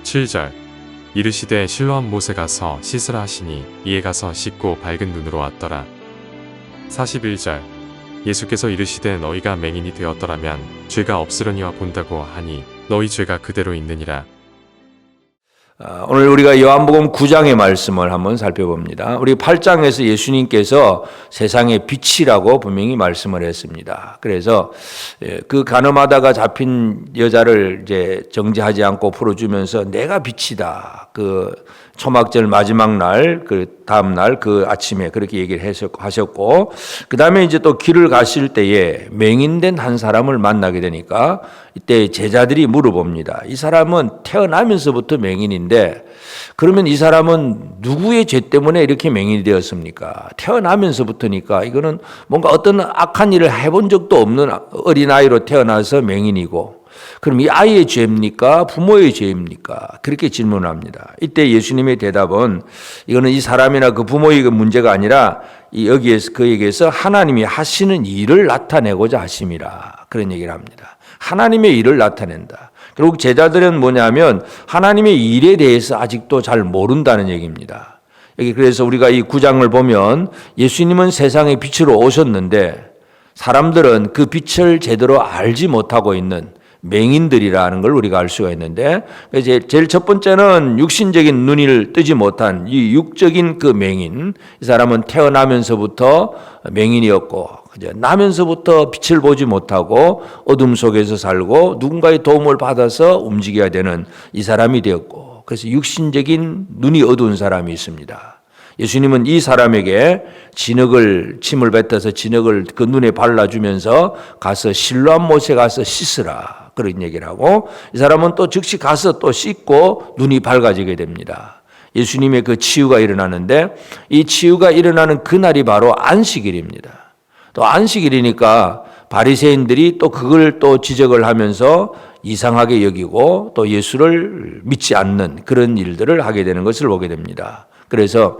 7절 이르시되 실로암 못에 가서 씻으라 하시니 이에 가서 씻고 밝은 눈으로 왔더라. 41절 예수께서 이르시되 너희가 맹인이 되었더라면 죄가 없으려니와 본다고 하니 너희 죄가 그대로 있느니라. 오늘 우리가 요한복음 9장의 말씀을 한번 살펴봅니다. 우리 8장에서 예수님께서 세상의 빛이라고 분명히 말씀을 했습니다. 그래서 그 간음하다가 잡힌 여자를 이제 정죄하지 않고 풀어주면서 내가 빛이다. 그 초막절 마지막 날, 그 다음 날, 그 아침에 그렇게 얘기를 하셨고, 그 다음에 이제 또 길을 가실 때에 맹인된 한 사람을 만나게 되니까 이때 제자들이 물어봅니다. 이 사람은 태어나면서부터 맹인인데, 그러면 이 사람은 누구의 죄 때문에 이렇게 맹인이 되었습니까? 태어나면서부터니까 이거는 뭔가 어떤 악한 일을 해본 적도 없는 어린아이로 태어나서 맹인이고, 그럼 이 아이의 죄입니까? 부모의 죄입니까? 그렇게 질문합니다. 이때 예수님의 대답은 이거는 이 사람이나 그 부모의 문제가 아니라 여기에서 그에게서 하나님이 하시는 일을 나타내고자 하심이라. 그런 얘기를 합니다. 하나님의 일을 나타낸다. 결국 제자들은 뭐냐면 하나님의 일에 대해서 아직도 잘 모른다는 얘기입니다. 여기 그래서 우리가 이 9장을 보면 예수님은 세상의 빛으로 오셨는데 사람들은 그 빛을 제대로 알지 못하고 있는 맹인들이라는 걸 우리가 알 수가 있는데, 제일 첫 번째는 육신적인 눈을 뜨지 못한 이 육적인 그 맹인. 이 사람은 태어나면서부터 맹인이었고 나면서부터 빛을 보지 못하고 어둠 속에서 살고 누군가의 도움을 받아서 움직여야 되는 이 사람이 되었고, 그래서 육신적인 눈이 어두운 사람이 있습니다. 예수님은 이 사람에게 침을 뱉어서 진흙을 그 눈에 발라주면서 가서 실로암 못에 가서 씻으라, 그런 얘기를 하고, 이 사람은 또 즉시 가서 또 씻고 눈이 밝아지게 됩니다. 예수님의 그 치유가 일어나는데, 이 치유가 일어나는 그날이 바로 안식일입니다. 또 안식일이니까 바리새인들이 또 그걸 또 지적을 하면서 이상하게 여기고 또 예수를 믿지 않는 그런 일들을 하게 되는 것을 보게 됩니다. 그래서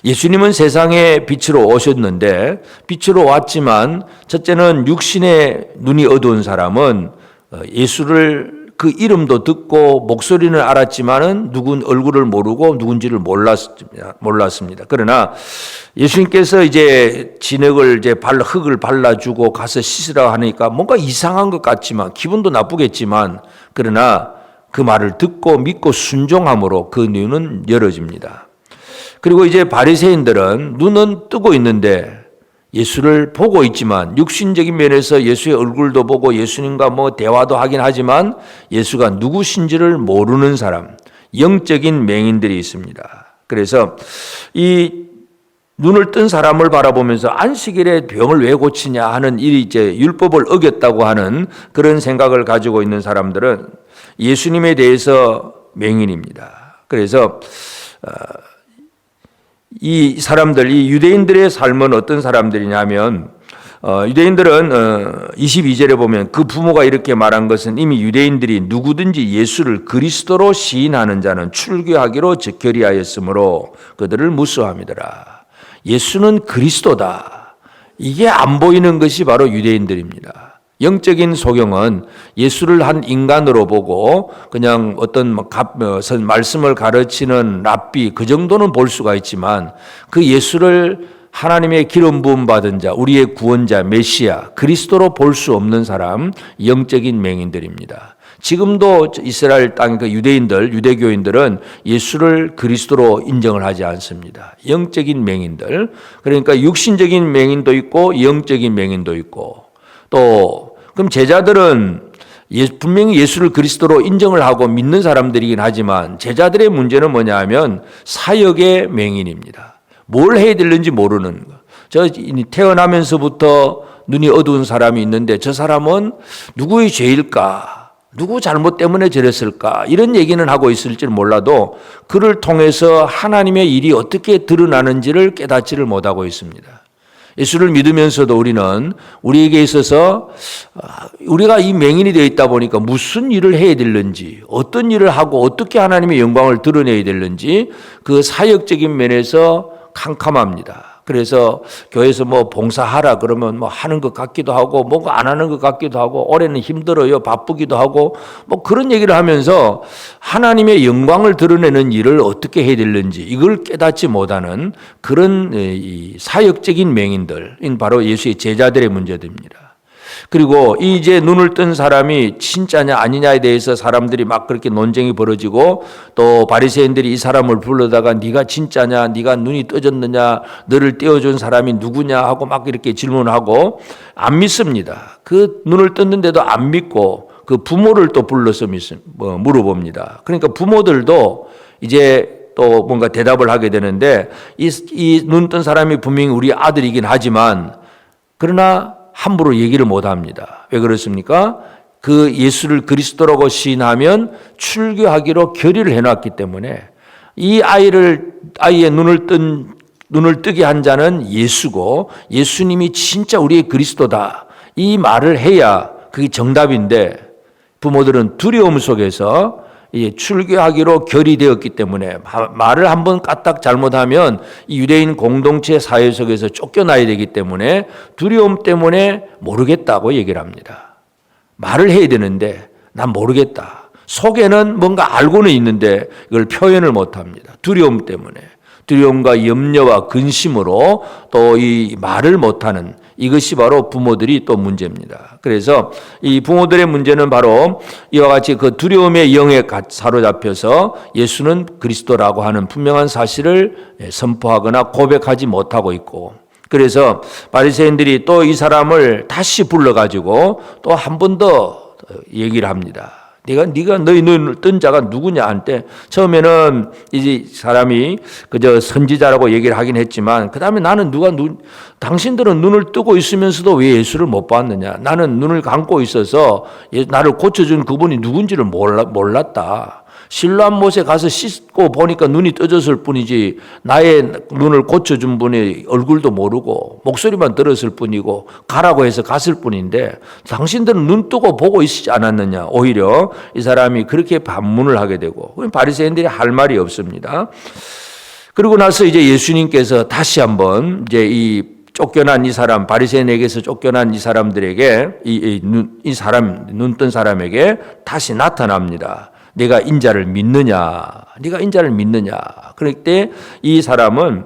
예수님은 세상에 빛으로 오셨는데, 빛으로 왔지만 첫째는 육신의 눈이 어두운 사람은 예수를 그 이름도 듣고 목소리는 알았지만은 누군 얼굴을 모르고 누군지를 몰랐습니다. 그러나 예수님께서 이제 진흙을 흙을 발라주고 가서 씻으라 하니까 뭔가 이상한 것 같지만, 기분도 나쁘겠지만, 그러나 그 말을 듣고 믿고 순종함으로 그 눈은 열어집니다. 그리고 이제 바리새인들은 눈은 뜨고 있는데 예수를 보고 있지만 육신적인 면에서 예수의 얼굴도 보고 예수님과 대화도 하긴 하지만 예수가 누구신지를 모르는 사람, 영적인 맹인들이 있습니다. 그래서 이 눈을 뜬 사람을 바라보면서 안식일에 병을 왜 고치냐 하는 일이 이제 율법을 어겼다고 하는 그런 생각을 가지고 있는 사람들은 예수님에 대해서 맹인입니다. 그래서 이 사람들, 이 유대인들의 삶은 어떤 사람들이냐면, 유대인들은 22절에 보면 그 부모가 이렇게 말한 것은 이미 유대인들이 누구든지 예수를 그리스도로 시인하는 자는 출교하기로 결의하였으므로 그들을 무수함이더라. 예수는 그리스도다. 이게 안 보이는 것이 바로 유대인들입니다. 영적인 소경은 예수를 한 인간으로 보고 그냥 어떤 말씀을 가르치는 랍비 그 정도는 볼 수가 있지만, 그 예수를 하나님의 기름 부음 받은 자, 우리의 구원자 메시아 그리스도로 볼 수 없는 사람, 영적인 맹인들입니다. 지금도 이스라엘 땅 그 유대교인들은 예수를 그리스도로 인정을 하지 않습니다. 영적인 맹인들. 그러니까 육신적인 맹인도 있고 영적인 맹인도 있고, 또 그럼 제자들은 분명히 예수를 그리스도로 인정을 하고 믿는 사람들이긴 하지만 제자들의 문제는 뭐냐 하면 사역의 맹인입니다. 뭘 해야 되는지 모르는 거. 저 태어나면서부터 눈이 어두운 사람이 있는데 저 사람은 누구의 죄일까? 누구 잘못 때문에 저랬을까? 이런 얘기는 하고 있을지 몰라도 그를 통해서 하나님의 일이 어떻게 드러나는지를 깨닫지를 못하고 있습니다. 예수를 믿으면서도 우리는 우리에게 있어서 우리가 이 맹인이 되어 있다 보니까 무슨 일을 해야 되는지, 어떤 일을 하고 어떻게 하나님의 영광을 드러내야 되는지 그 사역적인 면에서 캄캄합니다. 그래서 교회에서 뭐 봉사하라 그러면 뭐 하는 것 같기도 하고 뭔가 안 하는 것 같기도 하고 올해는 힘들어요, 바쁘기도 하고 뭐 그런 얘기를 하면서 하나님의 영광을 드러내는 일을 어떻게 해야 되는지 이걸 깨닫지 못하는 그런 이 사역적인 맹인들인 바로 예수의 제자들의 문제들입니다. 그리고 이제 눈을 뜬 사람이 진짜냐 아니냐에 대해서 사람들이 막 그렇게 논쟁이 벌어지고 또 바리새인들이 이 사람을 불러다가 네가 진짜냐, 네가 눈이 떠졌느냐, 너를 떼어준 사람이 누구냐 하고 막 이렇게 질문하고 안 믿습니다. 그 눈을 떴는데도 안 믿고 그 부모를 또 불러서 물어봅니다. 그러니까 부모들도 이제 또 뭔가 대답을 하게 되는데 이 눈 뜬 사람이 분명히 우리 아들이긴 하지만 그러나 함부로 얘기를 못 합니다. 왜 그렇습니까? 그 예수를 그리스도라고 시인하면 출교하기로 결의를 해놨기 때문에 이 아이의 눈을 뜨게 한 자는 예수고 예수님이 진짜 우리의 그리스도다. 이 말을 해야 그게 정답인데 부모들은 두려움 속에서 출교하기로 결의되었기 때문에 말을 한번 까딱 잘못하면 이 유대인 공동체 사회 속에서 쫓겨나야 되기 때문에 두려움 때문에 모르겠다고 얘기를 합니다. 말을 해야 되는데 난 모르겠다. 속에는 뭔가 알고는 있는데 이걸 표현을 못합니다. 두려움 때문에. 두려움과 염려와 근심으로 또 이 말을 못하는 이것이 바로 부모들이 또 문제입니다. 그래서 이 부모들의 문제는 바로 이와 같이 그 두려움의 영에 사로잡혀서 예수는 그리스도라고 하는 분명한 사실을 선포하거나 고백하지 못하고 있고 그래서 바리새인들이 또 이 사람을 다시 불러가지고 또 한 번 더 얘기를 합니다. 네가 너희 눈을 뜬 자가 누구냐 할 때 처음에는 이 사람이 그저 선지자라고 얘기를 하긴 했지만 그 다음에 나는 당신들은 눈을 뜨고 있으면서도 왜 예수를 못 봤느냐? 나는 눈을 감고 있어서 나를 고쳐준 그분이 누군지를 몰랐다. 실로암 못에 가서 씻고 보니까 눈이 떠졌을 뿐이지 나의 눈을 고쳐준 분의 얼굴도 모르고 목소리만 들었을 뿐이고 가라고 해서 갔을 뿐인데 당신들은 눈 뜨고 보고 있지 않았느냐. 오히려 이 사람이 그렇게 반문을 하게 되고 바리새인들이 할 말이 없습니다. 그리고 나서 이제 예수님께서 다시 한번 이제 이 쫓겨난 이 사람, 바리새인에게서 쫓겨난 이 사람들에게 눈 뜬 사람에게 다시 나타납니다. 네가 인자를 믿느냐? 네가 인자를 믿느냐? 그럴 때 이 사람은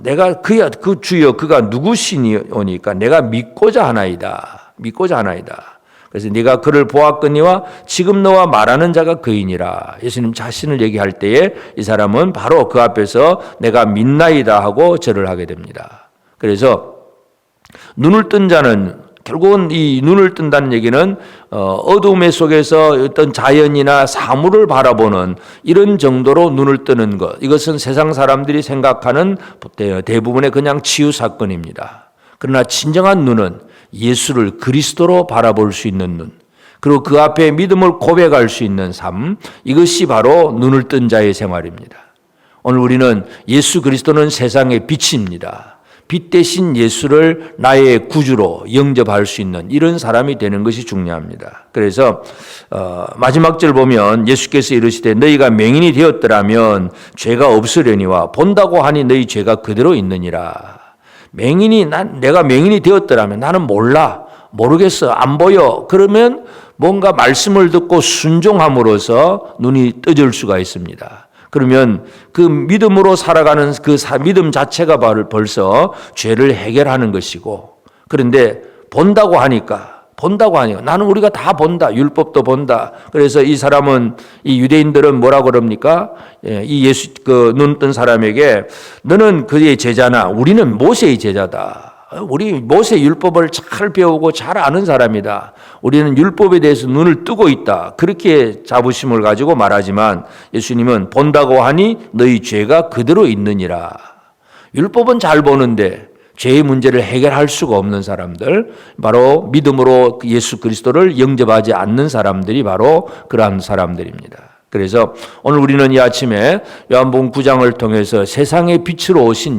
내가 그야 그 주여 그가 누구시니오니까 내가 믿고자 하나이다. 믿고자 하나이다. 그래서 네가 그를 보았거니와 지금 너와 말하는 자가 그이니라. 예수님 자신을 얘기할 때에 이 사람은 바로 그 앞에서 내가 믿나이다 하고 절을 하게 됩니다. 그래서 눈을 뜬 자는 결국은 이 눈을 뜬다는 얘기는 어둠의 속에서 어떤 자연이나 사물을 바라보는 이런 정도로 눈을 뜨는 것. 이것은 세상 사람들이 생각하는 대부분의 그냥 치유 사건입니다. 그러나 진정한 눈은 예수를 그리스도로 바라볼 수 있는 눈. 그리고 그 앞에 믿음을 고백할 수 있는 삶. 이것이 바로 눈을 뜬 자의 생활입니다. 오늘 우리는 예수 그리스도는 세상의 빛입니다. 빛 대신 예수를 나의 구주로 영접할 수 있는 이런 사람이 되는 것이 중요합니다. 그래서 마지막 절 보면 예수께서 이르시되 너희가 맹인이 되었더라면 죄가 없으려니와 본다고 하니 너희 죄가 그대로 있느니라. 내가 맹인이 되었더라면 나는 몰라. 모르겠어. 안 보여. 그러면 뭔가 말씀을 듣고 순종함으로써 눈이 떠질 수가 있습니다. 그러면 그 믿음으로 살아가는 그 믿음 자체가 벌써 죄를 해결하는 것이고 그런데 본다고 하니까 나는 우리가 다 본다. 율법도 본다. 그래서 이 사람은 이 유대인들은 뭐라고 그럽니까? 이 예수 눈 뜬 사람에게 너는 그의 제자나 우리는 모세의 제자다. 우리 모세 율법을 잘 배우고 잘 아는 사람이다. 우리는 율법에 대해서 눈을 뜨고 있다. 그렇게 자부심을 가지고 말하지만 예수님은 본다고 하니 너희 죄가 그대로 있느니라. 율법은 잘 보는데 죄의 문제를 해결할 수가 없는 사람들, 바로 믿음으로 예수 그리스도를 영접하지 않는 사람들이 바로 그러한 사람들입니다. 그래서 오늘 우리는 이 아침에 요한복음 9장을 통해서 세상의 빛으로 오신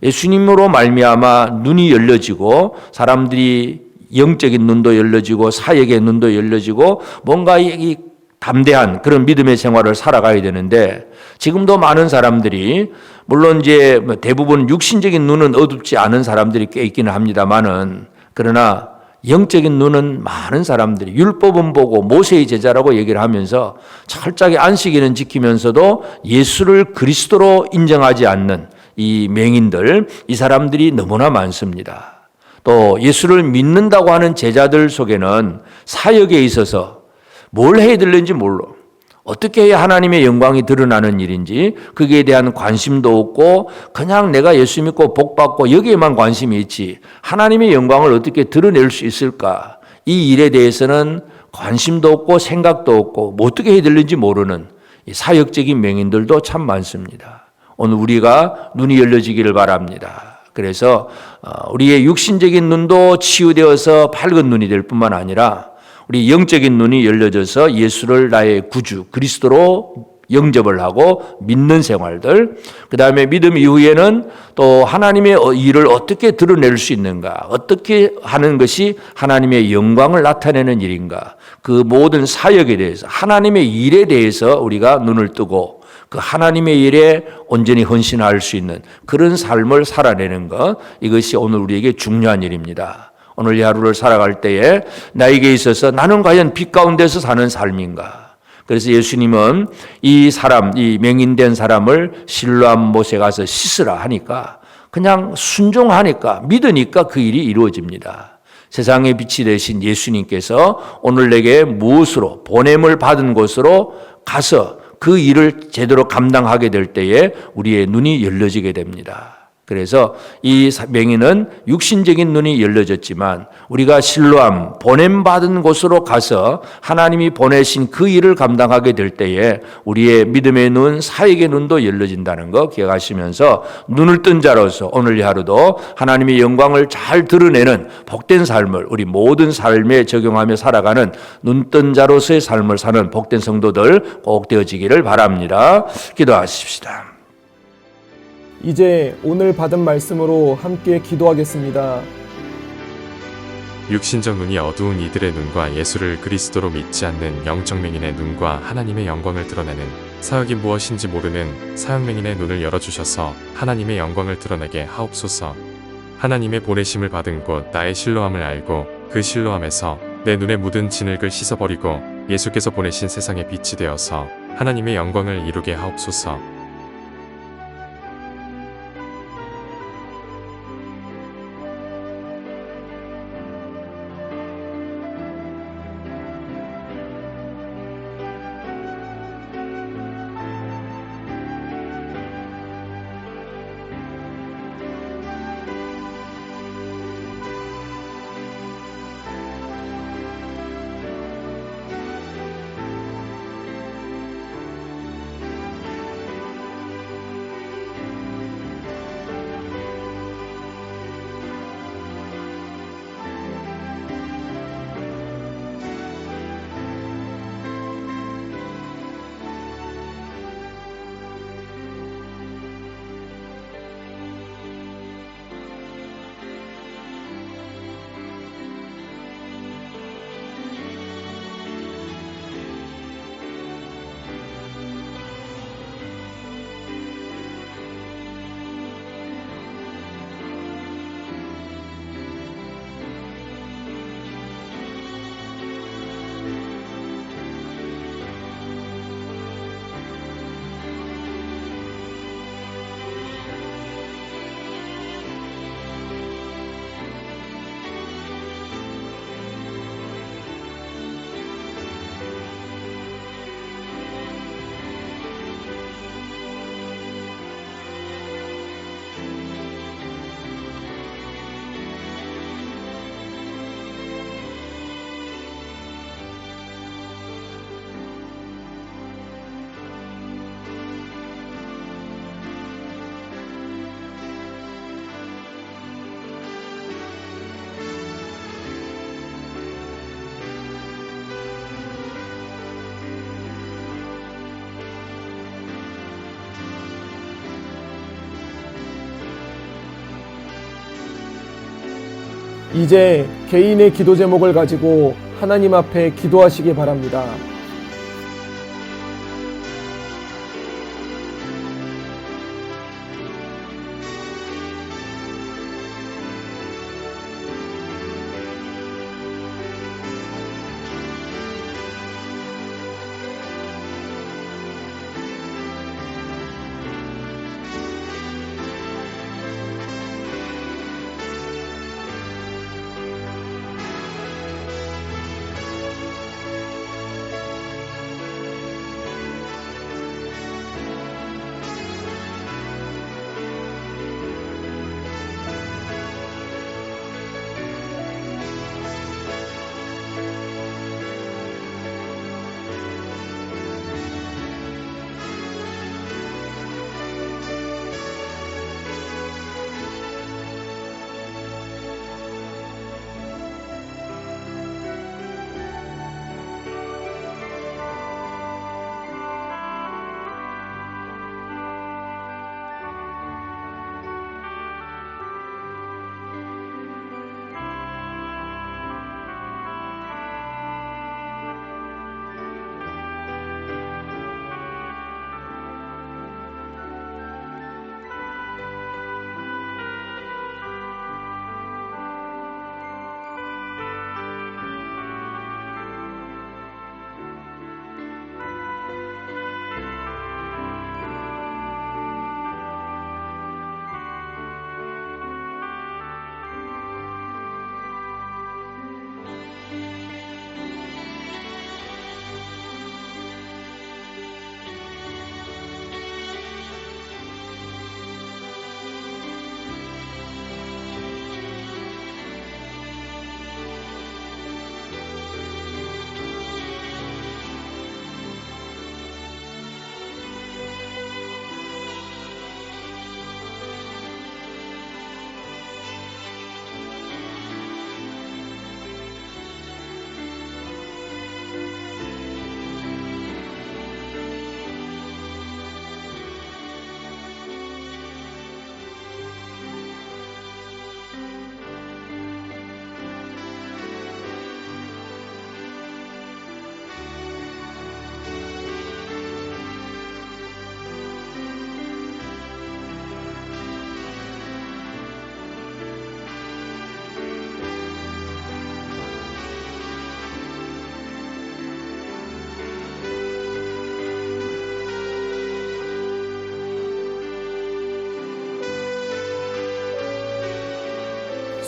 예수님으로 말미암아 눈이 열려지고 사람들이 영적인 눈도 열려지고 사역의 눈도 열려지고 뭔가 이 담대한 그런 믿음의 생활을 살아가야 되는데 지금도 많은 사람들이 물론 이제 대부분 육신적인 눈은 어둡지 않은 사람들이 꽤 있기는 합니다만은 그러나 영적인 눈은 많은 사람들이 율법은 보고 모세의 제자라고 얘기를 하면서 철저하게 안식일은 지키면서도 예수를 그리스도로 인정하지 않는 이 맹인들, 이 사람들이 너무나 많습니다. 또 예수를 믿는다고 하는 제자들 속에는 사역에 있어서 뭘 해야 될는지 몰라. 어떻게 해야 하나님의 영광이 드러나는 일인지 거기에 대한 관심도 없고 그냥 내가 예수 믿고 복 받고 여기에만 관심이 있지 하나님의 영광을 어떻게 드러낼 수 있을까? 이 일에 대해서는 관심도 없고 생각도 없고 뭐 어떻게 해야 될는지 모르는 이 사역적인 맹인들도 참 많습니다. 오늘 우리가 눈이 열려지기를 바랍니다. 그래서 우리의 육신적인 눈도 치유되어서 밝은 눈이 될 뿐만 아니라 우리 영적인 눈이 열려져서 예수를 나의 구주 그리스도로 영접을 하고 믿는 생활들, 그 다음에 믿음 이후에는 또 하나님의 일을 어떻게 드러낼 수 있는가, 어떻게 하는 것이 하나님의 영광을 나타내는 일인가, 그 모든 사역에 대해서 하나님의 일에 대해서 우리가 눈을 뜨고 그 하나님의 일에 온전히 헌신할 수 있는 그런 삶을 살아내는 것, 이것이 오늘 우리에게 중요한 일입니다. 오늘 이 하루를 살아갈 때에 나에게 있어서 나는 과연 빛 가운데서 사는 삶인가? 그래서 예수님은 이 사람, 이 맹인된 사람을 실로암 못에 가서 씻으라 하니까 그냥 순종하니까 믿으니까 그 일이 이루어집니다. 세상의 빛이 되신 예수님께서 오늘 내게 무엇으로 보냄을 받은 곳으로 가서 그 일을 제대로 감당하게 될 때에 우리의 눈이 열려지게 됩니다. 그래서 이 맹인은 육신적인 눈이 열려졌지만 우리가 실로암 보냄받은 곳으로 가서 하나님이 보내신 그 일을 감당하게 될 때에 우리의 믿음의 눈, 사역의 눈도 열려진다는 거 기억하시면서 눈을 뜬 자로서 오늘 이 하루도 하나님의 영광을 잘 드러내는 복된 삶을 우리 모든 삶에 적용하며 살아가는 눈 뜬 자로서의 삶을 사는 복된 성도들 꼭 되어지기를 바랍니다. 기도하십시다. 이제 오늘 받은 말씀으로 함께 기도하겠습니다. 육신적 눈이 어두운 이들의 눈과 예수를 그리스도로 믿지 않는 영적 맹인의 눈과 하나님의 영광을 드러내는 사역이 무엇인지 모르는 사역 맹인의 눈을 열어주셔서 하나님의 영광을 드러내게 하옵소서. 하나님의 보내심을 받은 곳 나의 실로암을 알고 그 실로암에서 내 눈에 묻은 진흙을 씻어버리고 예수께서 보내신 세상의 빛이 되어서 하나님의 영광을 이루게 하옵소서. 이제 개인의 기도 제목을 가지고 하나님 앞에 기도하시기 바랍니다.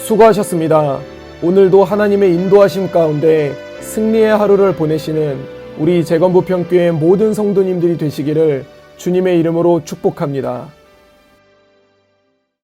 수고하셨습니다. 오늘도 하나님의 인도하심 가운데 승리의 하루를 보내시는 우리 재건부평교회 모든 성도님들이 되시기를 주님의 이름으로 축복합니다.